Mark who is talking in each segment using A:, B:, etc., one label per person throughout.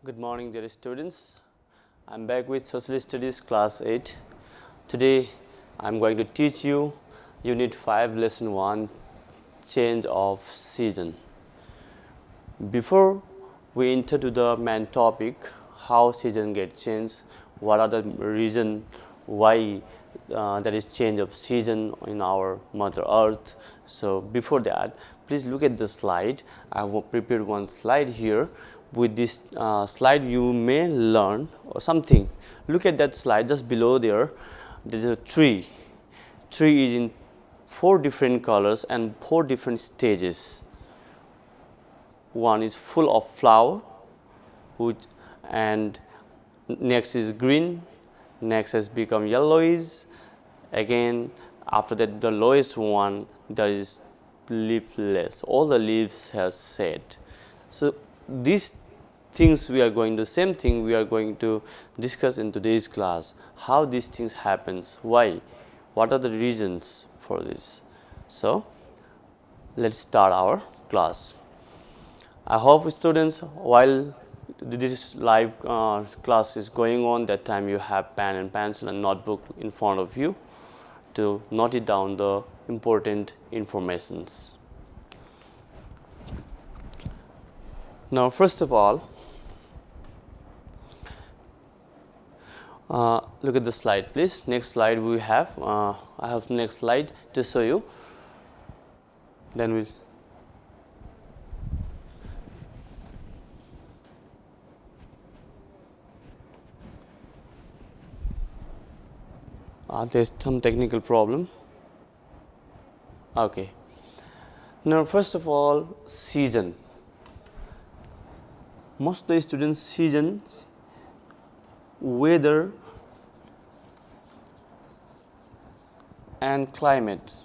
A: Good morning, dear students. I'm back with Social Studies Class 8. Today, I'm going to teach you Unit 5, Lesson 1, Change of Season. Before we enter to the main topic, how season get changed, what are the reason why there is change of season in our Mother Earth. So before that, please look at the slide. I have prepared one slide here. With this slide you may learn or something. Look at that slide just below there. There is a tree. Tree is in 4 different colors and 4 different stages. One is full of flower, and next is green, next has become yellowish. Again, after that, the lowest one, there is leafless. All the leaves have shed. So these things we are going to same thing we are going to discuss in today's class. How these things happens, why, what are the reasons for this. So let's start our class. I hope students, while this live class is going on, that time you have pen and pencil and notebook in front of you to note it down the important informations. Now, first of all, look at the slide, please. Next slide we have. I have next slide to show you. Then we'll. There's some technical problem. Okay. Now, first of all, season. Most of the students' season, weather and climate.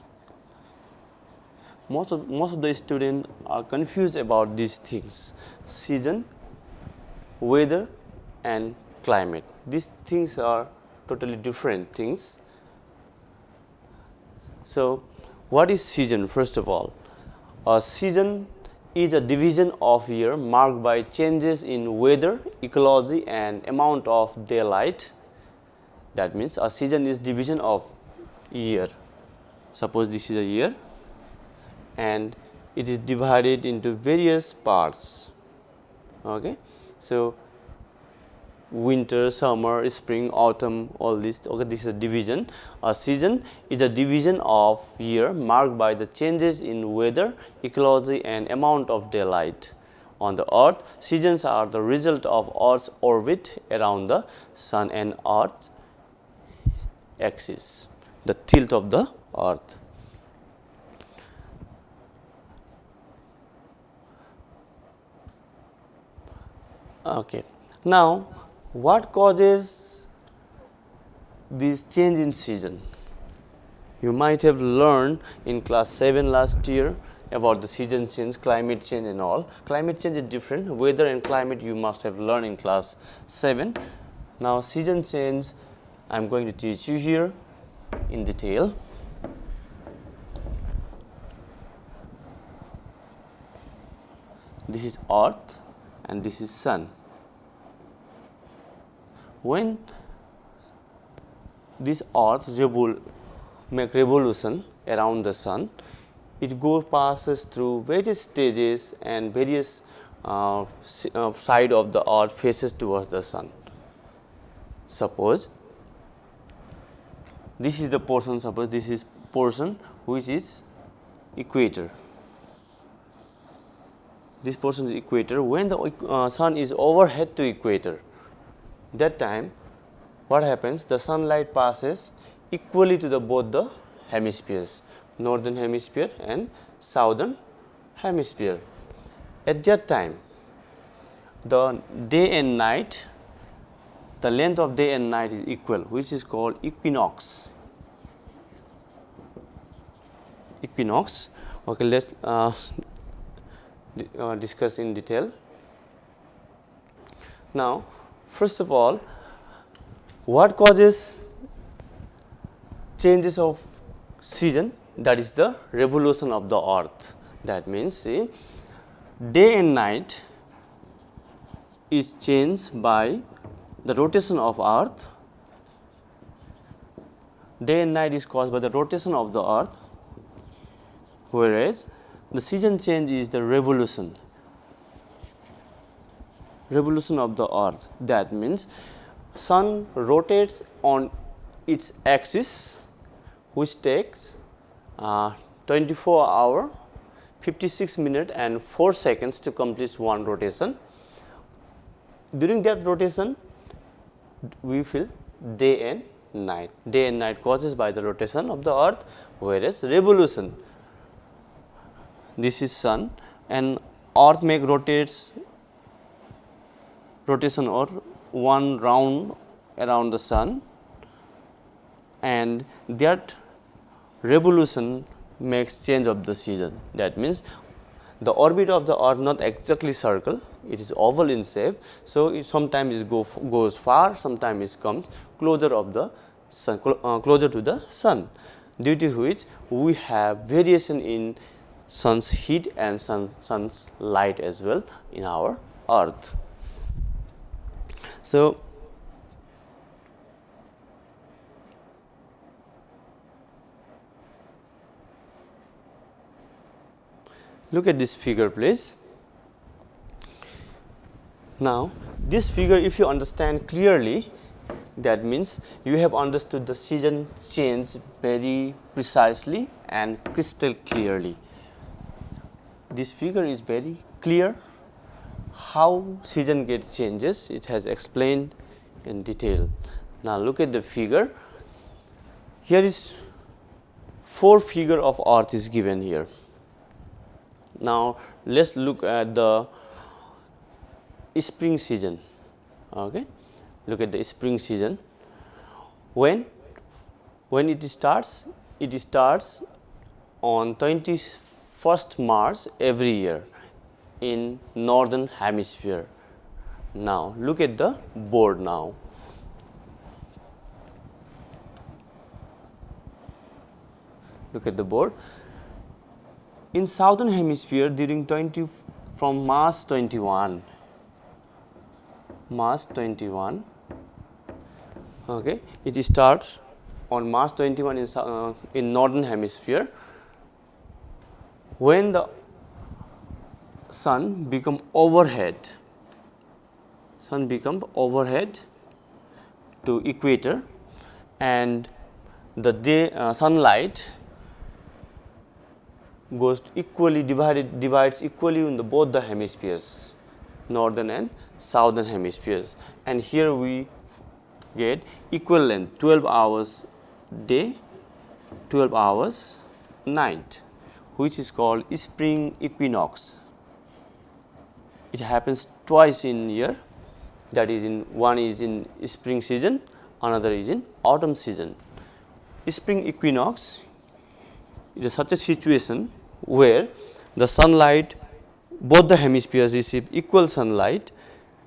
A: Most of the students are confused about these things: season, weather, and climate. These things are totally different things. So, what is season? First of all, a season is a division of year marked by changes in weather, ecology, and amount of daylight. That means a season is division of year. Suppose this is a year and it is divided into various parts. Okay, so winter, summer, spring, autumn, all this. Okay, this is a division. A season is a division of year marked by the changes in weather, ecology, and amount of daylight. On the earth, seasons are the result of Earth's orbit around the sun and earth axis, the tilt of the earth. Okay, now what causes this change in season? You might have learned in class 7 last year about the season change, climate change and all. Climate change is different. Weather and climate you must have learned in class 7. Now season change I am going to teach you here in detail. This is earth and this is sun. When this earth make revolution around the sun, it passes through various stages and various side of the earth faces towards the sun. Suppose this is the portion. Suppose this is portion which is equator. This portion is equator. When the sun is overhead to equator, that time what happens? The sunlight passes equally to both the hemispheres, northern hemisphere and southern hemisphere. At that time, the day and night, the length of day and night is equal, which is called equinox. Equinox. Okay, let's discuss in detail. Now, first of all, what causes changes of season? That is the revolution of the earth. That means, see, day and night is changed by the rotation of earth. Day and night is caused by the rotation of the earth, whereas the season change is the revolution of the earth. That means sun rotates on its axis, which takes 24 hours, 56 minutes and 4 seconds to complete one rotation. During that rotation, we feel day and night. Day and night causes by the rotation of the earth, whereas revolution, this is sun and earth make rotation or one round around the sun, and that revolution makes change of the season. That means the orbit of the earth not exactly circle, it is oval in shape. So it sometimes goes far, sometimes it comes closer of the sun, closer to the sun, due to which we have variation in sun's heat and sun's light as well in our earth. So look at this figure, please. Now this figure, if you understand clearly, that means you have understood the season change very precisely and crystal clearly. This figure is very clear how season gets changes. It has explained in detail. Now look at the figure. Here is 4 figure of earth is given here. Now let's look at the spring season. Okay, look at the spring season. When it starts on 21st March every year in northern hemisphere. Now look at the board now. Look at the board. In southern hemisphere during from March 21, okay, it starts on March 21 in northern hemisphere, when the sun become overhead to equator, and the day sunlight goes equally divides equally in both the hemispheres, northern and southern hemispheres, and here we get equal length, 12 hours day, 12 hours night, which is called spring equinox. It happens twice in year, that is one is in spring season, another is in autumn season. Spring equinox is such a situation where the sunlight, both the hemispheres receive equal sunlight,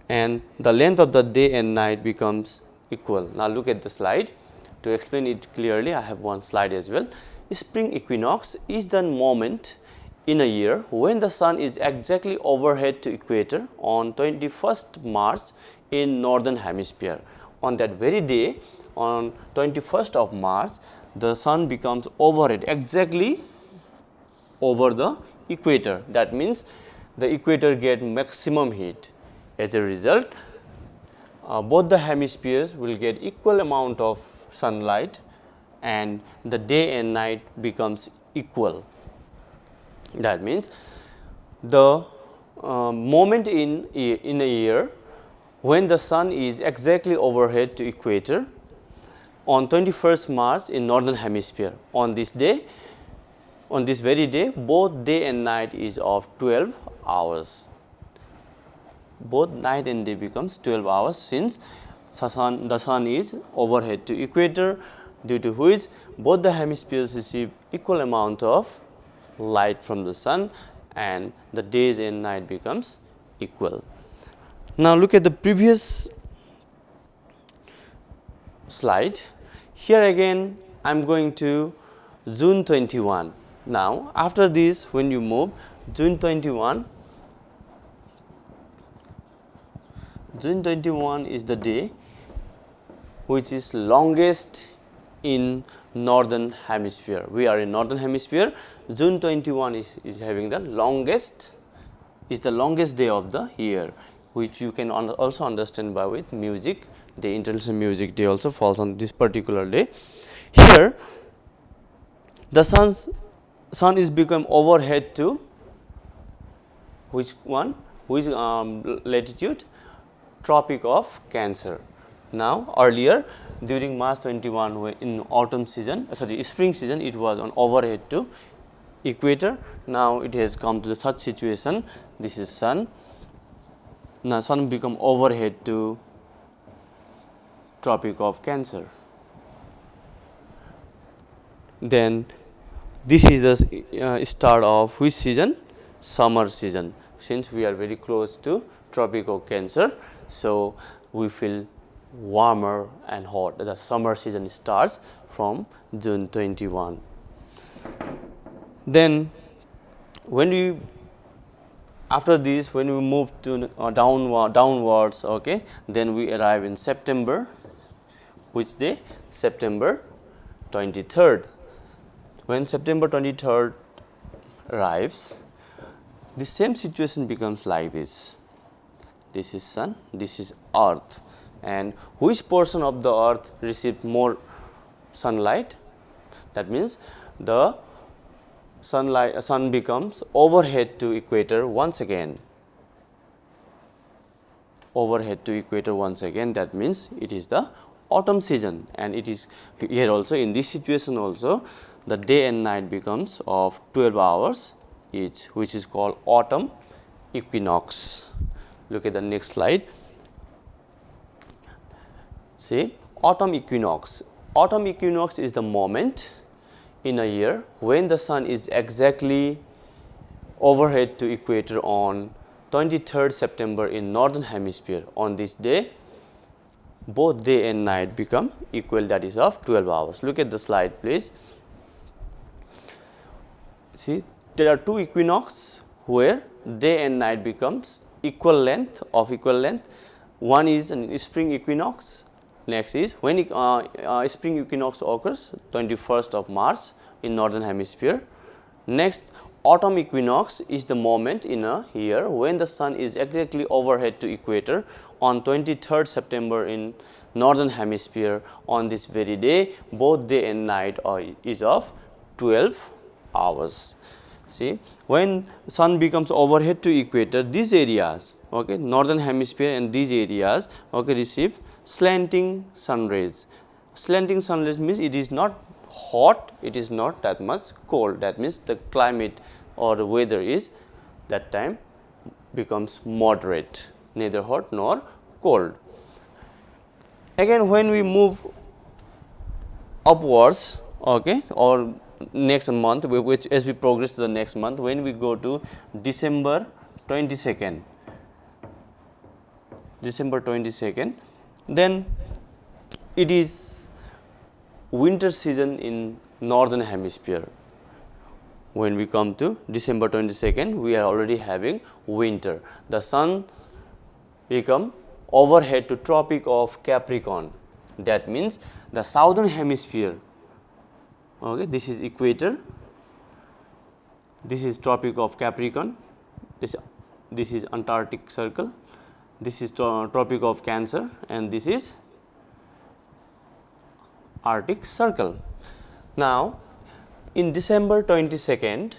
A: and the length of the day and night becomes equal. Now look at the slide. To explain it clearly, I have one slide as well. Spring equinox is the moment in a year when the sun is exactly overhead to equator on 21st March in northern hemisphere. On that very day, on 21st of March, the sun becomes overhead exactly over the equator. That means the equator get maximum heat. As a result, both the hemispheres will get equal amount of sunlight, and the day and night becomes equal. That means the moment in a year when the sun is exactly overhead to equator on 21st March in northern hemisphere, on this very day, both day and night is of 12 hours. Both night and day becomes 12 hours, since the sun is overhead to equator, due to which both the hemispheres receive equal amount of light from the sun, and the days and night becomes equal. Now look at the previous slide. Here again I am going to June 21. Now after this, when you move June 21, June 21 is the day which is longest in northern hemisphere. We are in northern hemisphere. June 21 is having the longest day of the year, which you can also understand by with music. The International Music Day also falls on this particular day. Here the sun is become overhead to which one? Which latitude? Tropic of Cancer. Now earlier during March 21 in autumn season, spring season, it was on overhead to equator. Now it has come to the such situation. This is sun. Now sun become overhead to Tropic of Cancer. Then this is the start of which season? Summer season. Since we are very close to Tropic of Cancer, so we feel warmer and hot. The summer season starts from June 21. Then when we after this, when we move to downwards, okay, then we arrive in September. Which day? September 23rd. When September 23rd arrives, the same situation becomes like this. This is sun, this is earth, and which portion of the earth received more sunlight? That means the sun becomes overhead to equator once again. Overhead to equator once again. That means it is the autumn season, and it is here also in this situation also the day and night becomes of 12 hours each, which is called autumn equinox. Look at the next slide. See, autumn equinox. Autumn equinox is the moment in a year when the sun is exactly overhead to equator on 23rd September in northern hemisphere. On this day, both day and night become equal, that is of 12 hours. Look at the slide please. See, there are two equinox where day and night becomes equal length. One is an spring equinox. Next is when spring equinox occurs 21st of March in northern hemisphere. Next, autumn equinox is the moment in a year when the sun is exactly overhead to equator on 23rd September in northern hemisphere. On this very day, both day and night is of 12 hours. See, when sun becomes overhead to equator, these areas, okay, northern hemisphere and these areas, okay, receive slanting sun rays. Slanting sun rays means it is not hot, it is not that much cold. That means the climate or the weather is that time becomes moderate, neither hot nor cold. Again, when we move upwards, okay, or next month, which as we progress to the next month, when we go to December 22nd, then it is winter season in northern hemisphere. When we come to December 22nd, we are already having winter. The sun become overhead to Tropic of Capricorn. That means the southern hemisphere, okay, this is equator, this is Tropic of Capricorn, this is Antarctic Circle, this is Tropic of Cancer, and this is Arctic Circle. Now in December 22nd,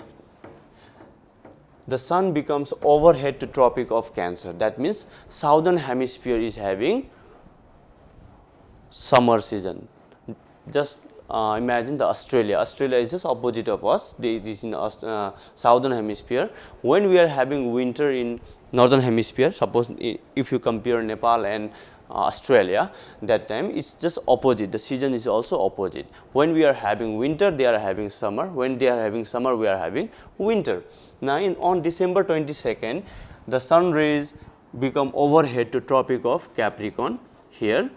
A: the sun becomes overhead to Tropic of Cancer. That means southern hemisphere is having summer season. Just imagine the Australia is just opposite of us. It is in southern hemisphere. When we are having winter in northern hemisphere, suppose if you compare Nepal and Australia, that time it's just opposite. The season is also opposite. When we are having winter, they are having summer. When they are having summer, we are having winter. Now on December 22nd, the sun rays become overhead to Tropic of Capricorn here,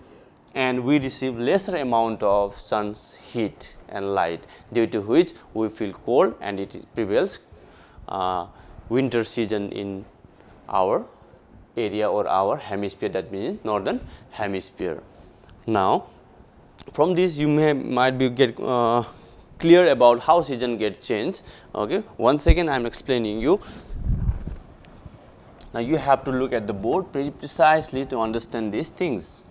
A: and we receive lesser amount of sun's heat and light, due to which we feel cold, and it prevails winter season in our area or our hemisphere, that means northern hemisphere. Now from this you might be get clear about how season get changed. Okay, once again I am explaining you. Now you have to look at the board pretty precisely to understand these things.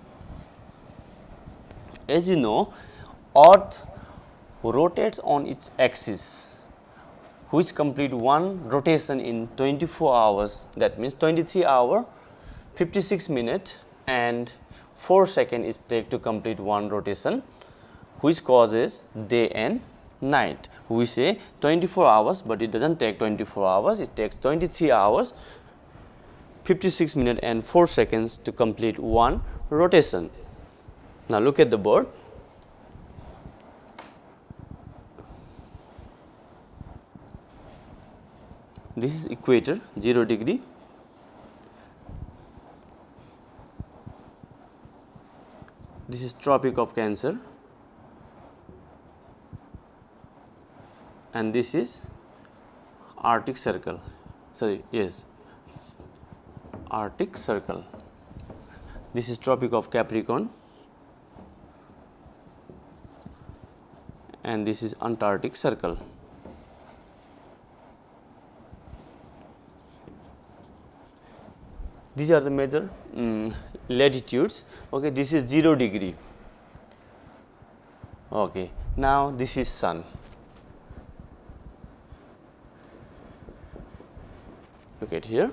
A: As you know, Earth rotates on its axis, which complete one rotation in 24 hours, that means 23 hour 56 minutes and 4 seconds is take to complete one rotation, which causes day and night. We say 24 hours, but it doesn't take 24 hours, it takes 23 hours 56 minutes and 4 seconds to complete one rotation. Now look at the board. This is equator, 0 degree. This is Tropic of Cancer, and this is Arctic Circle. Sorry, yes, Arctic Circle. This is Tropic of Capricorn, and this is Antarctic Circle. These are the major latitudes. Okay, this is 0 degree. Okay, now this is sun. Look at here.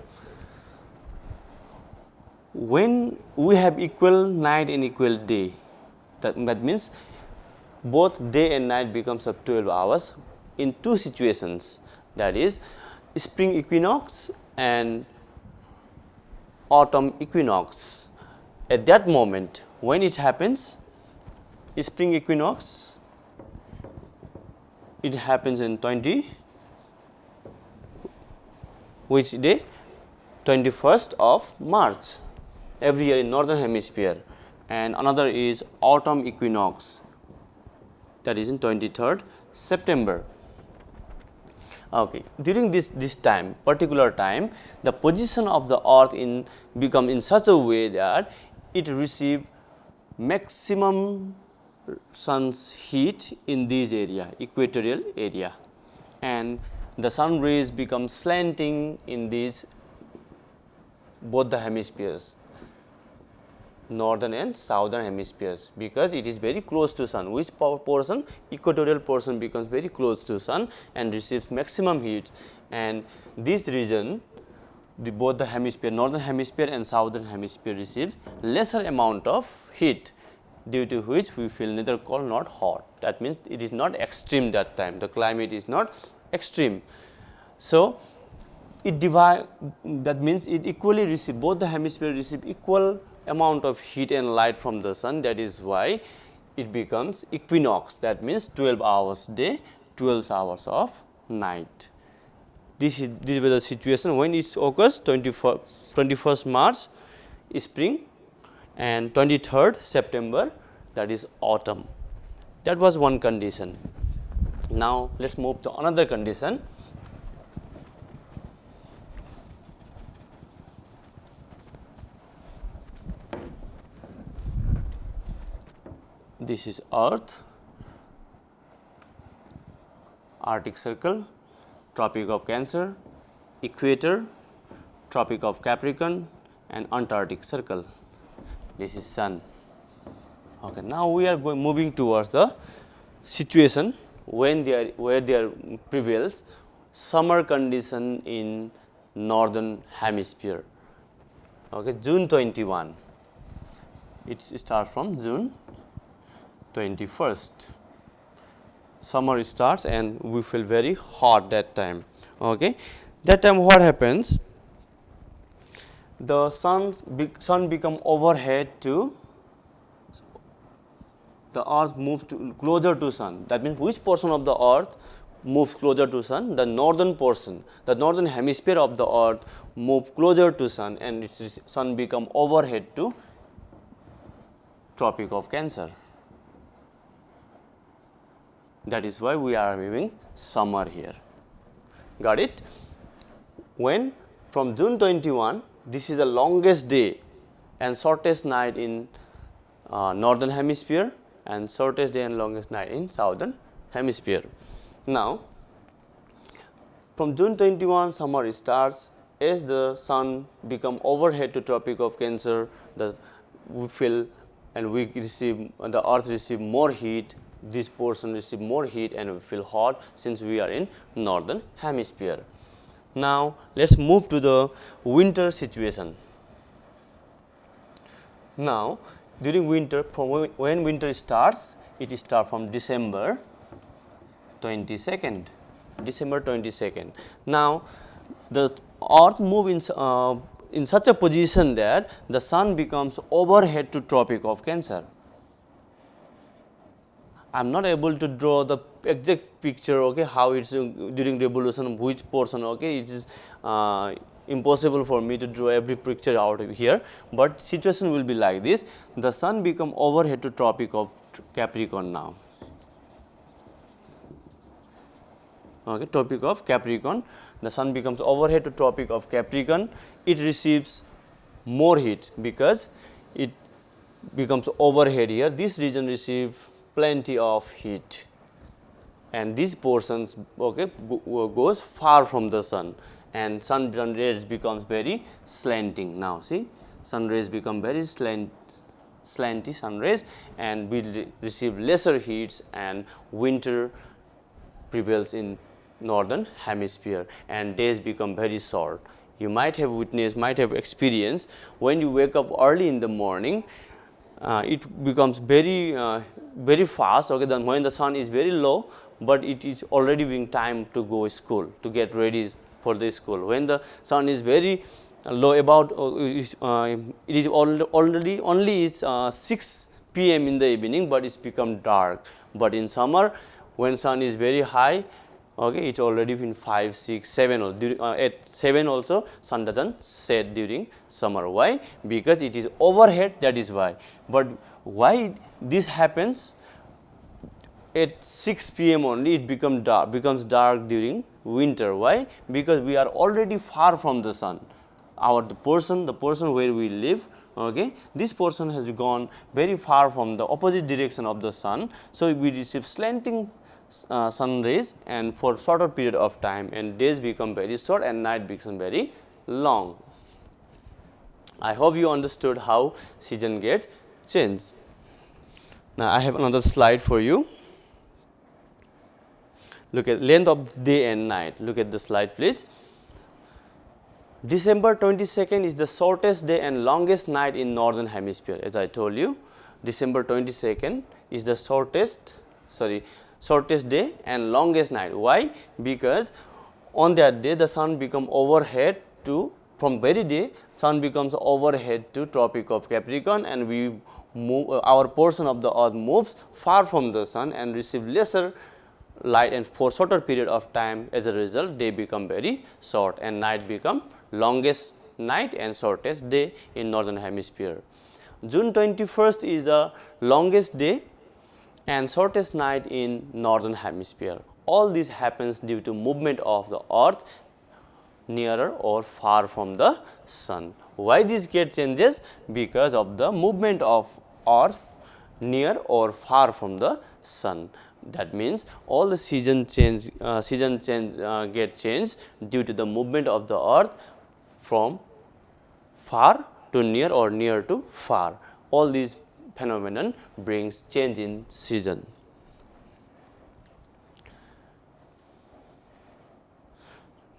A: When we have equal night and equal day, that means both day and night becomes of 12 hours in two situations, that is spring equinox and autumn equinox. At that moment when it happens, spring equinox, it happens in which day? 21st of March every year in northern hemisphere, and another is autumn equinox, that is in 23rd September. Okay, during this particular time, the position of the earth become in such a way that it receive maximum sun's heat in this area, equatorial area, and the sun rays become slanting in these both the hemispheres, northern and southern hemispheres, because it is very close to sun. Which portion? Equatorial portion becomes very close to sun and receives maximum heat, and this region, both the hemisphere, northern hemisphere and southern hemisphere, receives lesser amount of heat, due to which we feel neither cold nor hot. That means it is not extreme that time, the climate is not extreme. So it that means it equally receive, both the hemisphere receive equal amount of heat and light from the sun. That is why it becomes equinox, that means 12 hours day, 12 hours of night. This was the situation when it occurs. 21st March spring and 23rd September, that is autumn. That was one condition. Now let us move to another condition. This is Earth, Arctic Circle, Tropic of Cancer, Equator, Tropic of Capricorn, and Antarctic Circle. This is Sun. Okay, now we are moving towards the situation where there prevails summer condition in northern hemisphere. Okay, June 21. It starts from June 21st. Summer starts and we feel very hot that time. Okay, that time what happens? The sun become overhead to the earth moves closer to sun. That means which portion of the earth moves closer to sun? The northern portion, the northern hemisphere of the earth move closer to sun, and its sun become overhead to Tropic of Cancer. That is why we are having summer here. Got it? When from June 21 this is the longest day and shortest night in northern hemisphere, and shortest day and longest night in southern hemisphere. Now, from June 21 summer starts. As the sun become overhead to Tropic of Cancer, we feel and we receive, the earth receive more heat, this portion receive more heat and we feel hot since we are in northern hemisphere. Now, let us move to the winter situation. Now, during winter, from when winter starts, it starts from December 22nd. December 22nd. Now, the earth moves in such a position that the sun becomes overhead to Tropic of Cancer. I am not able to draw the exact picture, okay, how it's during revolution, which portion, okay, it is impossible for me to draw every picture out here, but situation will be like this. The sun become overhead to Tropic of Capricorn now. Okay, Tropic of Capricorn, the sun becomes overhead to Tropic of Capricorn. It receives more heat because it becomes overhead here. This region receives plenty of heat, and these portions, okay, goes far from the sun, and sun rays becomes very slanting. Now, see, sun rays become very slanty sun rays, and we receive lesser heats, and winter prevails in northern hemisphere and days become very short. You might have witnessed, might have experienced, when you wake up early in the morning, it becomes very very fast, okay, then when the sun is very low, but it is already being time to go school, to get ready for the school. When the sun is very low, about it is already only 6 p.m. in the evening, but it's become dark. But in summer, when sun is very high, okay, it's already been 5, 6, 7, at 7 also sun doesn't set during summer. Why? Because it is overhead, that is why. But why this happens? At 6 p.m. only it becomes dark during winter. Why? Because we are already far from the sun. The portion where we live, okay, this portion has gone very far from the opposite direction of the sun. So we receive slanting sun rays, and for shorter period of time, and days become very short and night becomes very long. I hope you understood how season gets changed. Now, I have another slide for you. Look at length of day and night. Look at the slide, please. December 22nd is the shortest day and longest night in northern hemisphere. As I told you, December 22nd is the shortest day and longest night. Why? Because on that day the sun become overhead to, from very day sun becomes overhead to Tropic of Capricorn, and we move, our portion of the earth moves far from the sun and receive lesser light, and for shorter period of time, as a result day become very short and night become longest night and shortest day in northern hemisphere. June 21st is the longest day and shortest night in northern hemisphere. All this happens due to movement of the earth nearer or far from the sun. Why this get changes? Because of the movement of earth near or far from the sun. That means all the season get changed due to the movement of the earth from far to near or near to far. All these phenomenon brings change in season.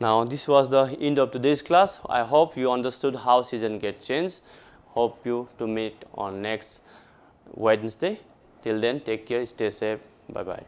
A: Now, this was the end of today's class. I hope you understood how season get changed. Hope you to meet on next Wednesday. Till then, take care, stay safe. Bye bye.